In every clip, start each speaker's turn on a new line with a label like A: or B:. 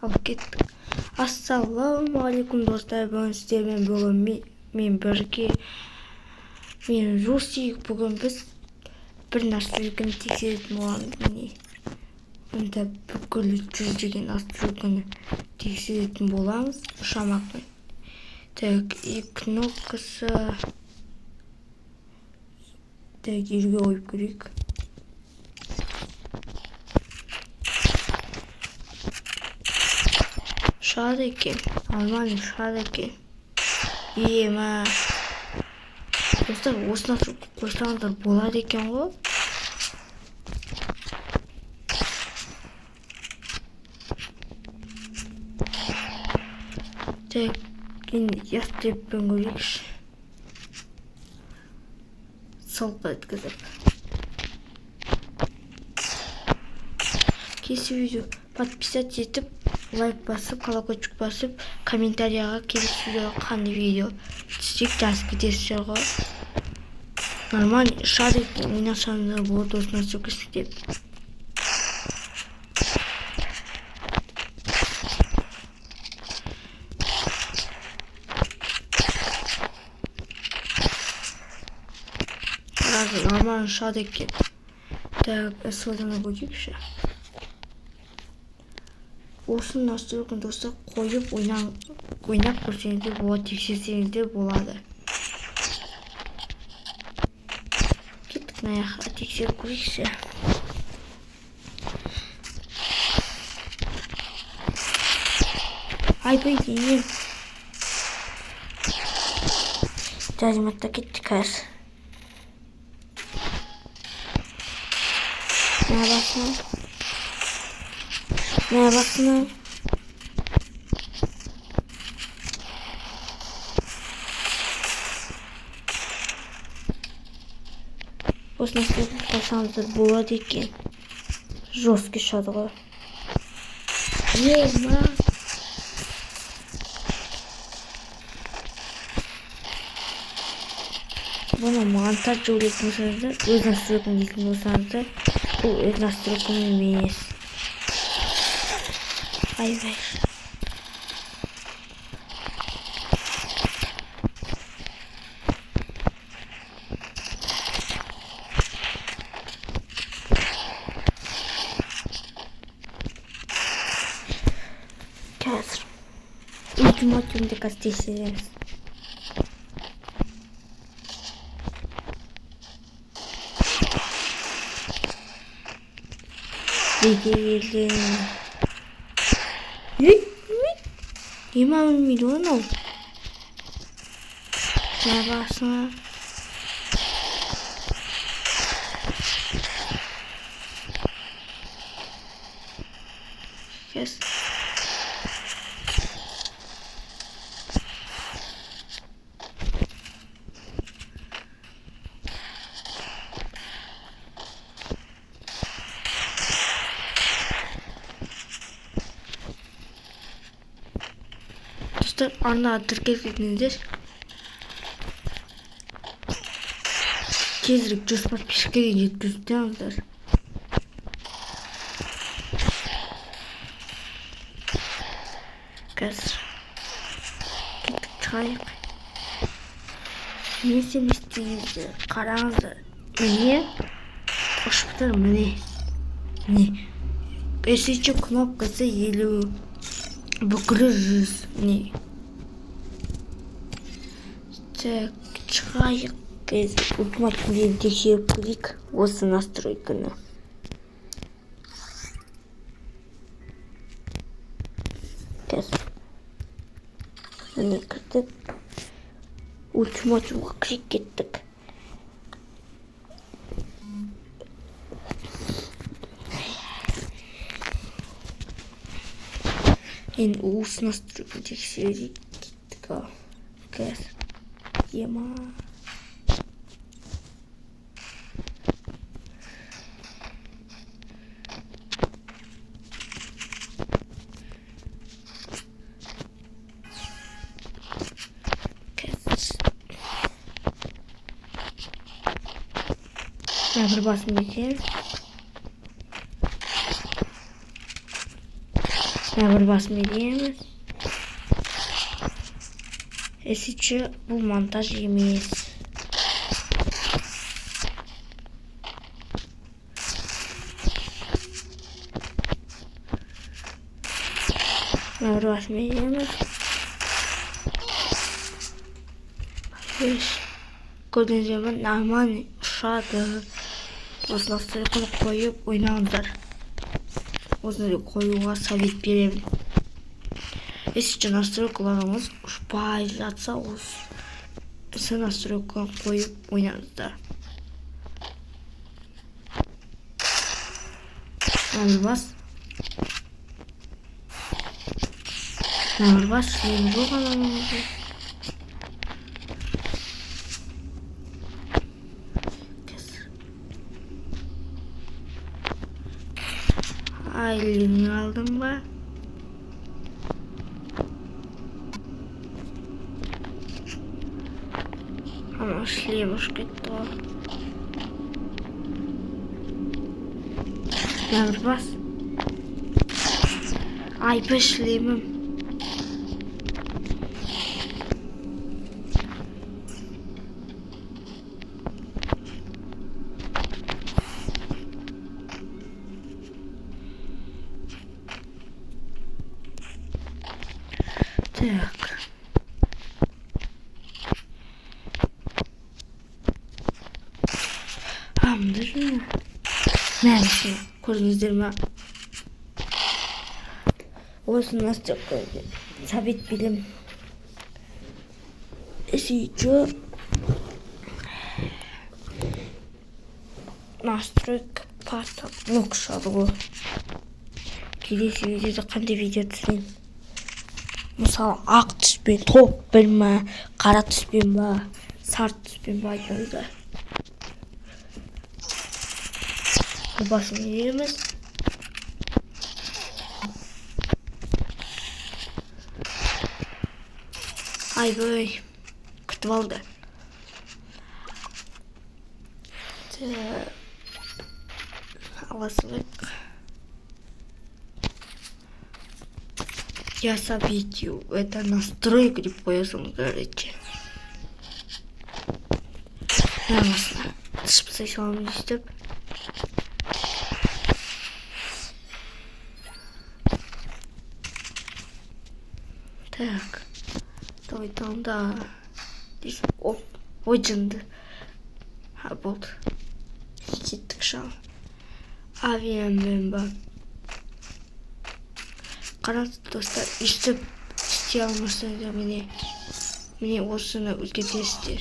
A: алып кеттік. Ассалаумағалейкум достар, бүгін сіздермен мен бірге мен Русик. Бүгін біз бір нәрселерін тексеретін боламыз. Онда бүкіл жүздеген настройканы тексеретін боламыз. Шамақпен. Так, и кнопкасы так, жерге қойып көрейік. Шығады екен, нормально шығады екен. Ема достар, осына қойсаңыздар болады екен ғой. Так, енді ястребпен көрейікші. Салып еткізіп. Келесі видео подписать етіп, лайк басып, колокольчик басып, комментарияға келесі видеоға қандай видео түсірсек жазып кетесіздер ғой. Нормально шығады екен, ойнасаңыздар болады осыны сөкісі деп. Нормально шығады екен. Так, ссылканы көрейікші. Осы настройканы достар қойып ойнап көрсеңіздер болады, тексерсеңіздер болады. Кеттік наяққа тексеріп көрейікші. Айбай деймін. Жазыматта кеттік қазір. Merhaba. Осы настройканы қойсаңыздар болады екен. Жесткий шығады ғой. Ема. Бұны монтаж ойлайтын болсаңыздар, өз настройканы дейтін болсаңыздар, бұл өз настройканы емес. Айбай. Қазір ультимативді тексереміз. Видеоелден Имам миллионов. Набасына. Сейчас. Арна тіркелгеніңіздер тезірек 100 подписчикке дейін жеткізіңіздер. Қазір кеттік шығайық. Не істеместіңіздер, қараңыздар. Міне ұшып тұр, міне. Бесінші кнопкасы 50, бүкілі 100. Міне. Так, шығайық. Ультимативді тексеріп көрейік осы настройканы. Қазір міне кірдік. Ультимативға кіріп кеттік. Енді осы настройканы тексеріп кеттік. Қазір Ема. Я бір басын кетер. bir basmayacağımız. Esici bu montaj yemeyiz. Bir basmayacağımız. Gördüğünüz zaman normal uşağı uzlaştırıp koyup oynanır. Uzun koyuğa sabit bir Esici настройкаларыңыз ұшпай жатса осы настройка қойып ойнаңыздар. Нәмірбас шлем жоқ анаңызды. Айлini aldım ba. Ama шлемуш кетті. Нәмір бас. Айпы шлемім. Так. Hamdır. Neyse, gördünüzdür mü? Olsun nasıl çok koydu. Sabit bilim. Esici. Настройка пата. Нокшады бұл. Келесі видеода қандай видео түсірейін? Мысалы ақ түспен топ білме, қара түспен ба, сары түспен ба айтыңыздар. Басын ереміз. Айбай күтіп алды. Аласылық. Я собитию. Это настройка деп қоясыңыздар ете. Намысына. Тышпысай саламын істеп. Так. Давай там да. Здесь ойжынды. Болды. Кеттік шал. Авиамен ба. Қараңыз достар, істей алмасаңыздар міне осыны өзгертесіздер.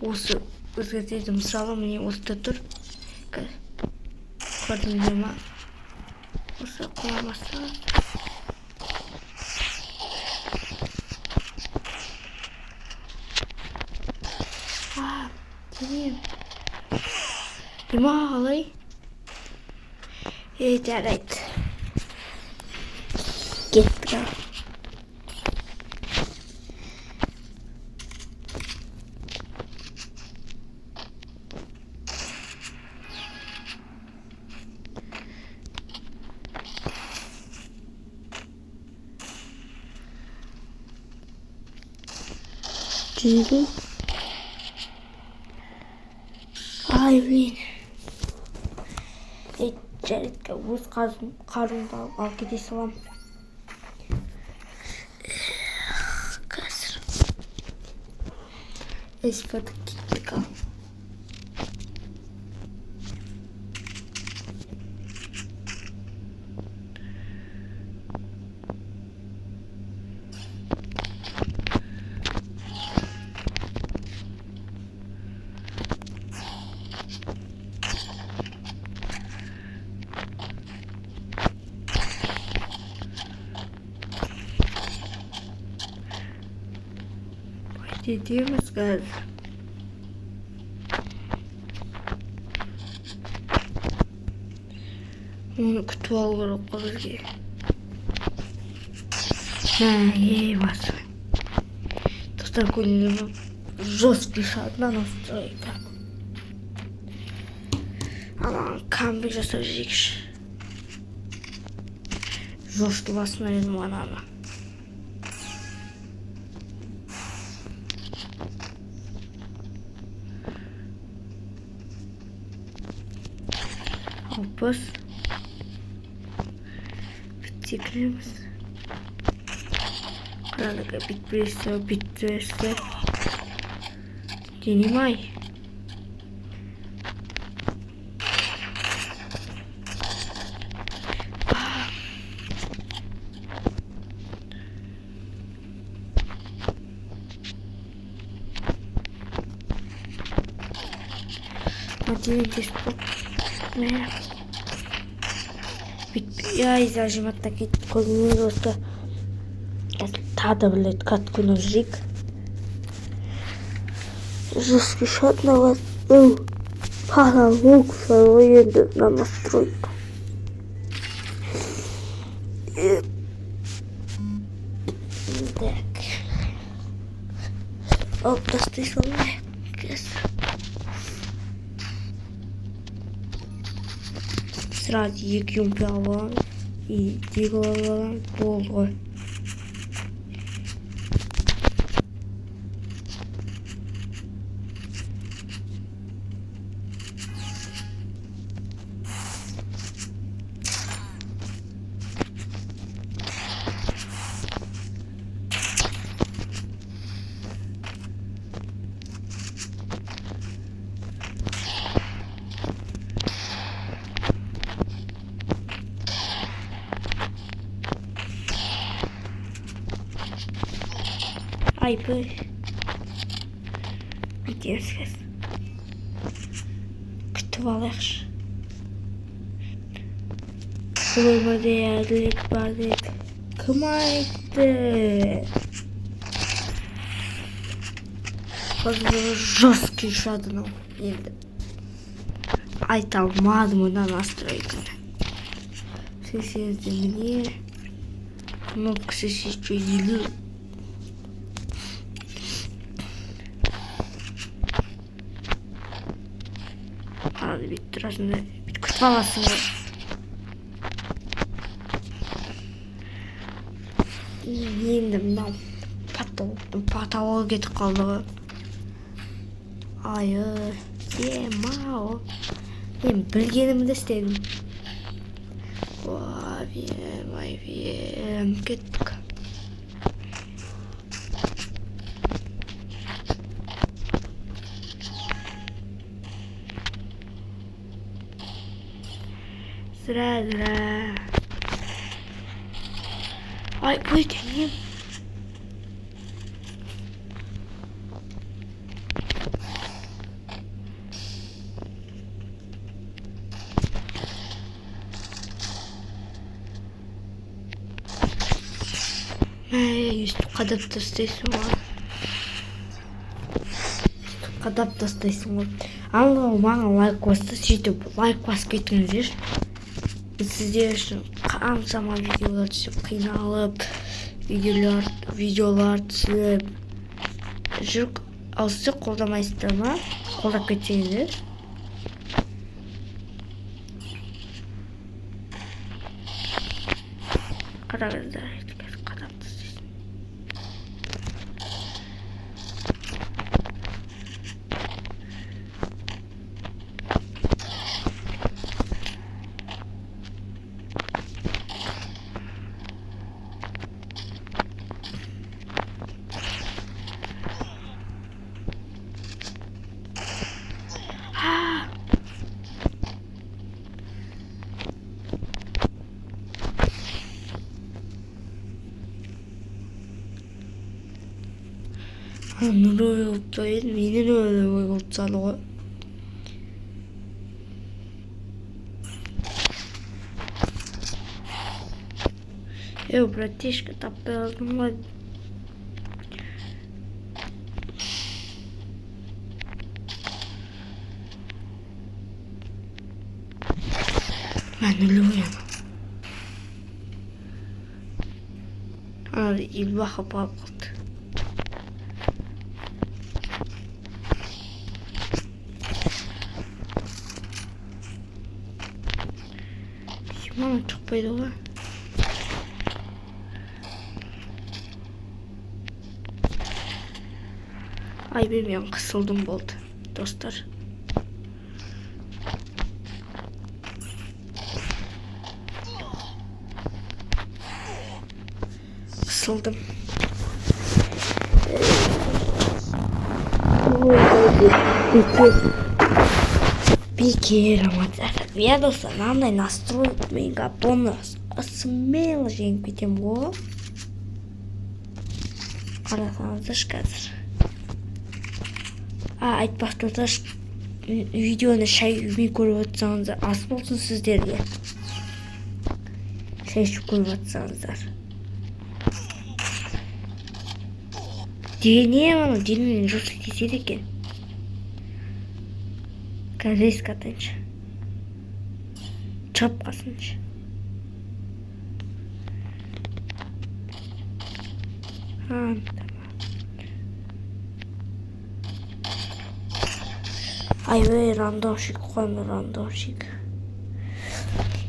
A: Осы өзгертеді. Мысалы міне осыда тұр. Көрдіңдер ма? Осы қоямаса. Денем. Дема қалай? Жарайды. Кеттік ал. Жүрі. Ай, блин. Жарайды, өз қарымды алып кете салам. Қазір. Эспады кеттік ал. Dediğimiz gaz. Onu kutu alarak alır. Eyvah. Достар көңілі жесткий шаг на настройка. Ана Камбек жасап жейікші. Жошты басына едім ананы. Алпыс. Секіреміз. Қырадыға бітпіресі. Денем ай. Мадина деспок. Я изажиматта кетіп көзіміз осы тады білет каткуну жик. Жесткий шат на вас. Пала лук енді на настройку. Так. Алып тастай салайық. Сразу екі юмпи аламын и дигл аламын, болды ғой. Айпы. Бүйтеміз кәз. Күтіп алайықшы. Өмірде әділет бар дейді. Кім айтты? Қазір жесткий шадынау. Енді айта алмадым одан настройканы. Сесезді міне. Кнопкасы сечу елі. Hadi bitti aslında. Bir kutu alasın. Yendim lan. Patavol ketip kaldı. Hayır. Yemao. Bilgenimde istedim. Vay kettik. Sıra. Ay bu deneyim. Üstü kadap tastıysın var. Kadap tastıysın var. Ama bana like bastı. Сөйтіп like басып кетіңіздер. Сіздер үшін қаншама видеолар түсіп қиналып видеолар түсіп жүріп ал сіздер қолдамайсыздар ма? Қолдап кетсеңіздер. Қараңыздар, қадап тастайсың. Нұрой ұлтта едім, менен өлі ой ұлтсаны ғой. Братишка, таппай алдым ғой. Мен өлі ойым. Анады елбақы балып қалды. Mana çıkmaydı o. Ay bilmiyorum, kısıldım oldu dostlar. Kısıldım. Беги, Рамазан. Ведоса, нам дай настроить мегабонус. Смело жеңіп кетем ғой. Қарасаңыздаршы қазір. Айтпақта видеоны шай үймей көріп отырсаңыздар, ас болсын сіздерге. Шай ішіп көріп отырсаңыздар. Дене ана денемен жұрсы теседі екен. Резко атайыншы. Чап қасыншы. Айвей, рандомщик, қоймы рандомщик.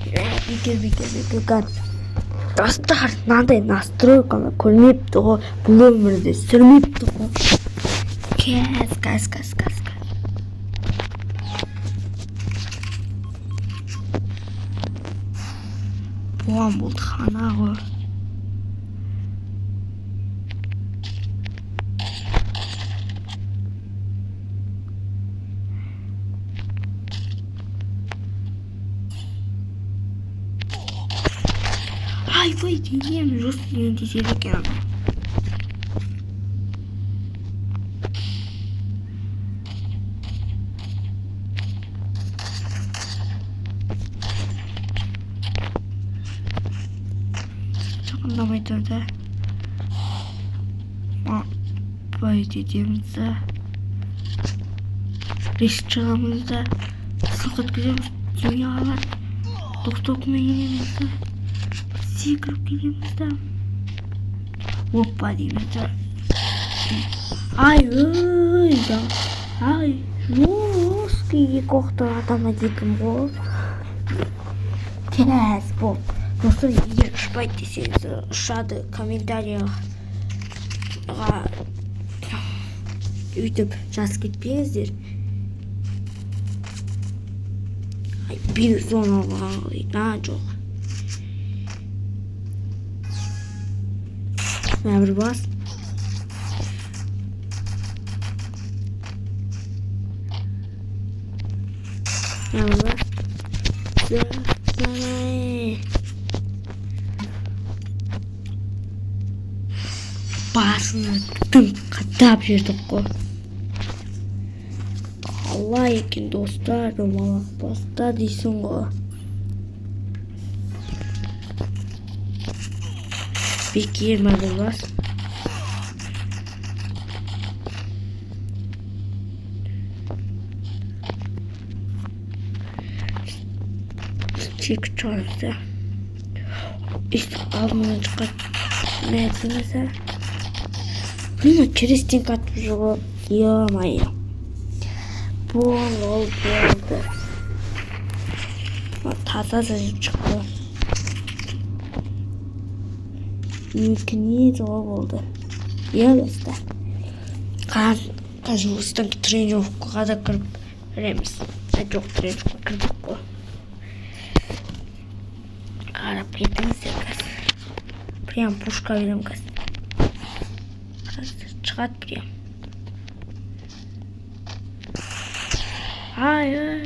A: Бекер гад. Достар, мынандай настройканы көрмепті ғой. Бұл өмірде сүрмепті ғой. Кәз. Бұған болды хана ғой. Айбай, денем жұрт деген теседі екен. Жақындамай тұрды. Бай дедеміз да. Реск шығамыз да. Сылқ өткіземіз. Дүние алар. Тоқ-тоқымен келеміз да. Секіріп келеміз да. Оппа дейміз да. Ай, өй да. Ай, жорсткі екі оқтан атама дегім ғой. Кәз бол. Достар, егер ұшпайды десеңіз, ұшады комментарияға өйтіп жазып кетпеңіздер. Ай, бір зона алған қойды, жоқ. Мә бір бас. Мә бір бас. Басыны тым қадап жердік қой. Қалай екен достар, домалақ баста дейсің ғой. Бекер ма бұл бас? Чек чарызды. Үсті алдынан шыққат мәдіңізі. Блин, керестен қатып жылы. Е-майы. Болды. Таза зажып шықты. Екіне зоға болды. Достар. Қазір ұстан тренировкаға да кіріп біреміз. Жоқ, тренировка кірдік қой. Қарап кетіңіздер қазір. Прям пушка берем қазір. Шығады прям. Ай.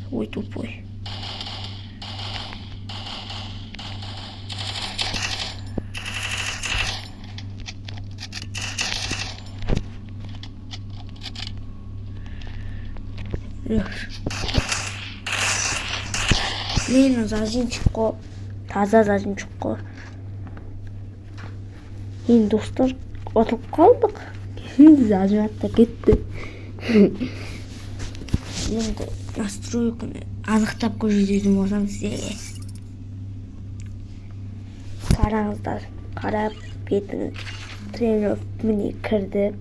A: Ой, тупой. Блин, зажимчик қой. Таза зажимчик қой. Енді достар, отылып қалдық. Зажиматта кетті. Енді настройканы анықтап көрсететін болсам сіздерге. Қараңыздар, қарап кетіңіз. Тренировка міне кірді.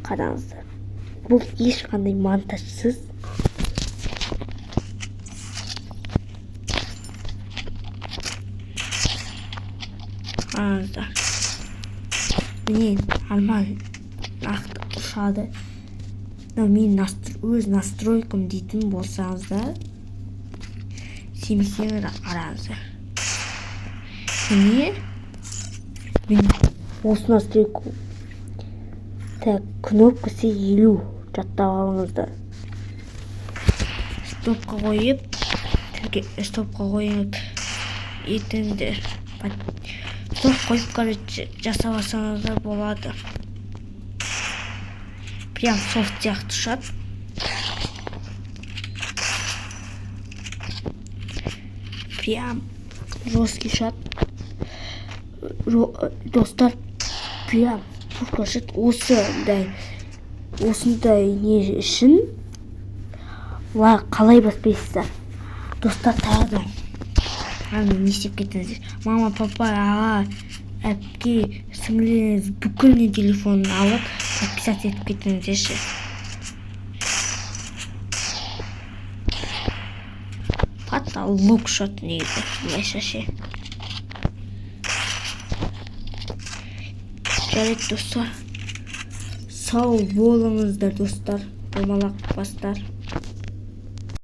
A: Қараңыздар. Бұл ешқандай монтажсыз. Қараңыздар. Міне нормально нақты ұшады. Мен өз настройкам дейтін болсаңыздар, сенбесеңіз қараңыздар. Міне мен осы настройку кнопкасы 50 жаттап алыңыздар. Стопқа қойып етіңдер. Стоп қойып короче жасап алсаңыздар болады. Прям софт сияқты ұшады. Прям жесткий ұшады. Достар, прям ұшады. Осындай не үшін қалай баспайсыздар? Достар, тағы не істеп кеттіңіздер? Мама, папа, аға, әпке, сіңліңіз бүкіліне телефонын алып подписаться етіп кеттіңіздерші. Потолок ұшады негізі, былайша ше. Жарайды достар, сау болыңыздар достар, домалақ бастар.